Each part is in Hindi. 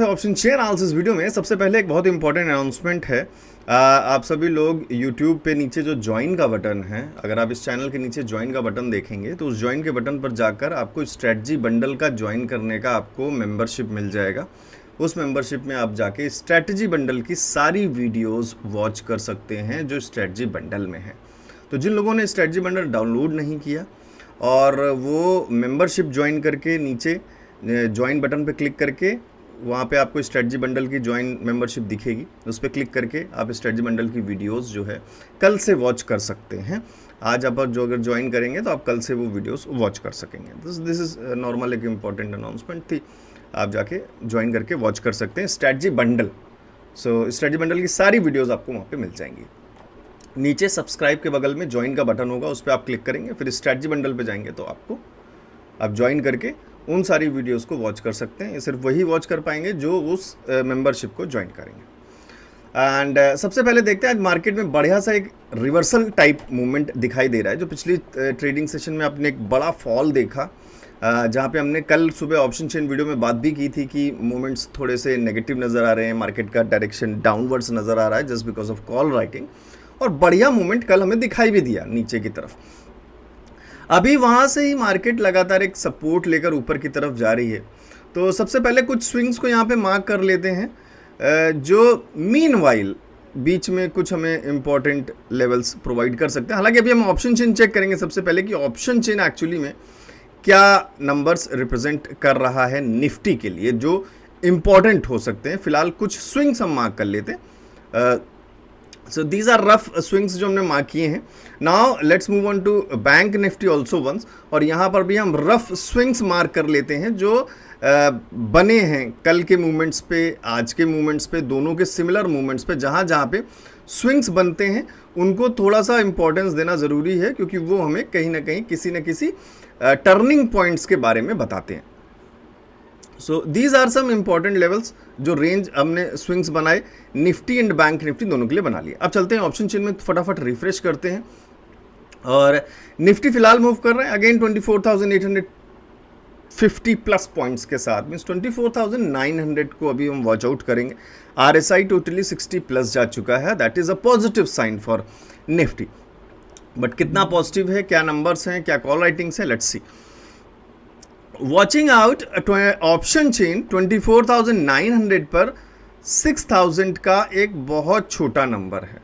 ऑप्शन शेयर एनालिसिस वीडियो में सबसे पहले एक बहुत इंपॉर्टेंट अनाउंसमेंट है। आप सभी लोग YouTube पे नीचे जो ज्वाइन का बटन है, अगर आप इस चैनल के नीचे ज्वाइन का बटन देखेंगे तो उस ज्वाइन के बटन पर जाकर आपको स्ट्रेटजी बंडल का ज्वाइन करने का आपको मेंबरशिप मिल जाएगा। उस मेंबरशिप में आप जाके स्ट्रेटजी बंडल की सारी वीडियोस वॉच कर सकते हैं जो स्ट्रेटजी बंडल में है। तो जिन लोगों ने स्ट्रेटजी बंडल डाउनलोड नहीं किया और वो मेंबरशिप ज्वाइन करके नीचे ज्वाइन बटन पर क्लिक करके वहाँ पे आपको स्ट्रेटजी बंडल की ज्वाइन मेंबरशिप दिखेगी, उस पर क्लिक करके आप स्ट्रेटजी बंडल की वीडियोस जो है कल से वॉच कर सकते हैं। आज आप जो अगर ज्वाइन करेंगे तो आप कल से वो वीडियोस वॉच कर सकेंगे। दिस इज़ नॉर्मल एक इम्पॉर्टेंट अनाउंसमेंट थी, आप जाके ज्वाइन करके वॉच कर सकते हैं स्ट्रेटजी बंडल। सो स्ट्रेटजी बंडल की सारी वीडियोज़ आपको वहाँ पर मिल जाएंगी। नीचे सब्सक्राइब के बगल में ज्वाइन का बटन होगा, उस पर आप क्लिक करेंगे, फिर स्ट्रेटजी बंडल पर जाएंगे तो आप ज्वाइन करके उन सारी वीडियोस को वॉच कर सकते हैं। सिर्फ वही वॉच कर पाएंगे जो उस मेंबरशिप को ज्वाइन करेंगे। एंड सबसे पहले देखते हैं आज मार्केट में बढ़िया सा एक रिवर्सल टाइप मूवमेंट दिखाई दे रहा है। जो पिछली ट्रेडिंग सेशन में आपने एक बड़ा फॉल देखा, जहाँ पे हमने कल सुबह ऑप्शन चेन वीडियो में बात भी की थी कि मूवमेंट्स थोड़े से नेगेटिव नज़र आ रहे हैं, मार्केट का डायरेक्शन डाउनवर्ड्स नज़र आ रहा है just because of call writing, और बढ़िया मूवमेंट कल हमें दिखाई भी दिया नीचे की तरफ। अभी वहाँ से ही मार्केट लगातार एक सपोर्ट लेकर ऊपर की तरफ जा रही है। तो सबसे पहले कुछ स्विंग्स को यहाँ पे मार्क कर लेते हैं जो मीनवाइल बीच में कुछ हमें इंपॉर्टेंट लेवल्स प्रोवाइड कर सकते हैं। हालांकि अभी हम ऑप्शन चेन चेक करेंगे सबसे पहले कि ऑप्शन चेन एक्चुअली में क्या नंबर्स रिप्रेजेंट कर रहा है निफ्टी के लिए जो इंपॉर्टेंट हो सकते हैं। फिलहाल कुछ स्विंग्स हम मार्क कर लेते हैं। So these are rough swings जो हमने मार्क किए हैं। Now let's move on to Bank Nifty also once, और यहाँ पर भी हम रफ स्विंग्स मार्क कर लेते हैं जो बने हैं कल के मूवमेंट्स पे, आज के मूवमेंट्स पे, दोनों के सिमिलर मूवमेंट्स पे। जहाँ जहाँ पे स्विंग्स बनते हैं उनको थोड़ा सा इंपॉर्टेंस देना ज़रूरी है, क्योंकि वो हमें कहीं ना कहीं किसी न किसी टर्निंग पॉइंट्स के बारे में बताते हैं। So these are some important levels जो रेंज हमने स्विंग्स बनाए निफ्टी एंड बैंक निफ्टी दोनों के लिए बना लिए। अब चलते हैं ऑप्शन चेन में, फटाफट रिफ्रेश करते हैं। और निफ्टी फिलहाल मूव कर रहे हैं अगेन 24,850 प्लस पॉइंट्स के साथ, मीन्स 24,900 को अभी हम वॉच आउट करेंगे। RSI टोटली 60 प्लस जा चुका है, that is a positive sign for Nifty. But कितना पॉजिटिव है, क्या नंबर्स हैं, क्या कॉल राइटिंग्स हैं, let's see. Watching out option chain 24,900 पर 6,000 का एक बहुत छोटा नंबर है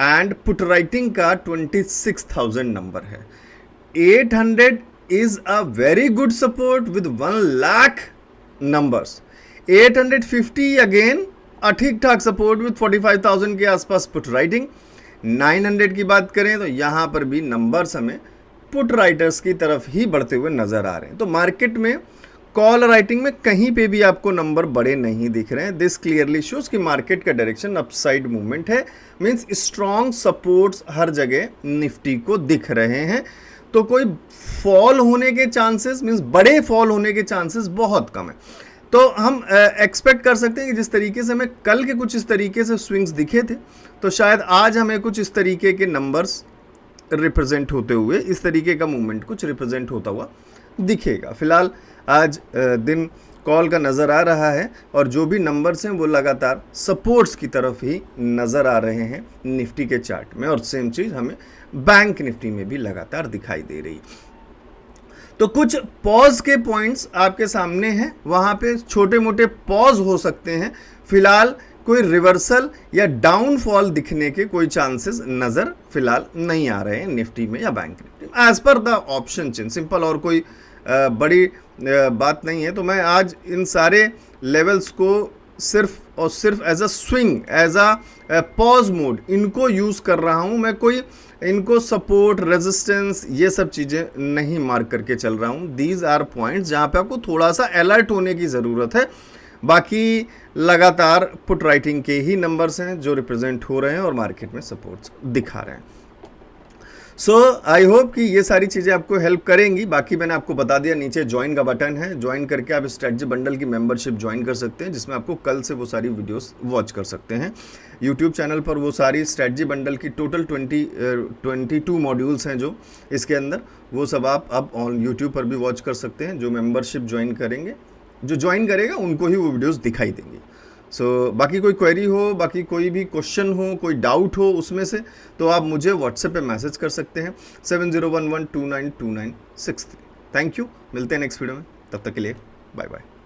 एंड पुट राइटिंग का 26,000 नंबर है। 800 is a very good support with 1 lakh numbers. 850 again a ठीक ठाक सपोर्ट विद 45,000 के आसपास पुट राइटिंग। 900 की बात करें तो यहाँ पर भी नंबर्स हमें पुट राइटर्स की तरफ ही बढ़ते हुए नजर आ रहे हैं। तो मार्केट में कॉल राइटिंग में कहीं पे भी आपको नंबर बड़े नहीं दिख रहे हैं। दिस क्लियरली शोज कि मार्केट का डायरेक्शन अपसाइड मूवमेंट है, मींस स्ट्रॉन्ग सपोर्ट्स हर जगह निफ्टी को दिख रहे हैं। तो कोई फॉल होने के चांसेस, मींस बड़े फॉल होने के चांसेस बहुत कम है। तो हम एक्सपेक्ट कर सकते हैं कि जिस तरीके से हमें कल के कुछ इस तरीके से स्विंग्स दिखे थे, तो शायद आज हमें कुछ इस तरीके के नंबर्स रिप्रेजेंट होते हुए, इस तरीके का मूवमेंट कुछ रिप्रेजेंट होता हुआ दिखेगा। फिलहाल आज दिन कॉल का नज़र आ रहा है और जो भी नंबर्स हैं वो लगातार सपोर्ट्स की तरफ ही नज़र आ रहे हैं निफ्टी के चार्ट में, और सेम चीज़ हमें बैंक निफ्टी में भी लगातार दिखाई दे रही। तो कुछ पॉज के पॉइंट्स आपके सामने हैं, वहाँ पे छोटे मोटे पॉज हो सकते हैं। फिलहाल कोई रिवर्सल या डाउनफॉल दिखने के कोई चांसेस नज़र फिलहाल नहीं आ रहे हैं निफ्टी में या बैंक निफ्टी में as per the option chain. Simple, और कोई बड़ी बात नहीं है। तो मैं आज इन सारे लेवल्स को सिर्फ और सिर्फ as a swing, as a pause mode इनको यूज़ कर रहा हूँ। मैं कोई इनको सपोर्ट, रेजिस्टेंस, ये सब चीज़ें नहीं मार्क करके चल रहा हूँ। दीज आर पॉइंट्स जहाँ पे आपको थोड़ा सा अलर्ट होने की ज़रूरत है। बाकी लगातार पुट राइटिंग के ही नंबर्स हैं जो रिप्रेजेंट हो रहे हैं और मार्केट में सपोर्ट्स दिखा रहे हैं। सो आई होप कि ये सारी चीज़ें आपको हेल्प करेंगी। बाकी मैंने आपको बता दिया, नीचे ज्वाइन का बटन है, ज्वाइन करके आप स्ट्रेटजी बंडल की मेंबरशिप ज्वाइन कर सकते हैं, जिसमें आपको कल से वो सारी वीडियोस वॉच कर सकते हैं। यूट्यूब चैनल पर वो सारी स्ट्रेटजी बंडल की टोटल 22 मॉड्यूल्स हैं जो इसके अंदर, वो सब आप अब ऑन यूट्यूब पर भी वॉच कर सकते हैं। जो मेंबरशिप ज्वाइन करेंगे जो ज्वाइन करेगा उनको ही वो वीडियोस दिखाई देंगी। सो बाकी कोई क्वेरी हो, बाकी कोई भी क्वेश्चन हो, कोई डाउट हो उसमें से, तो आप मुझे व्हाट्सएप पे मैसेज कर सकते हैं 7011292963। थैंक यू, मिलते हैं नेक्स्ट वीडियो में, तब तक के लिए बाय बाय।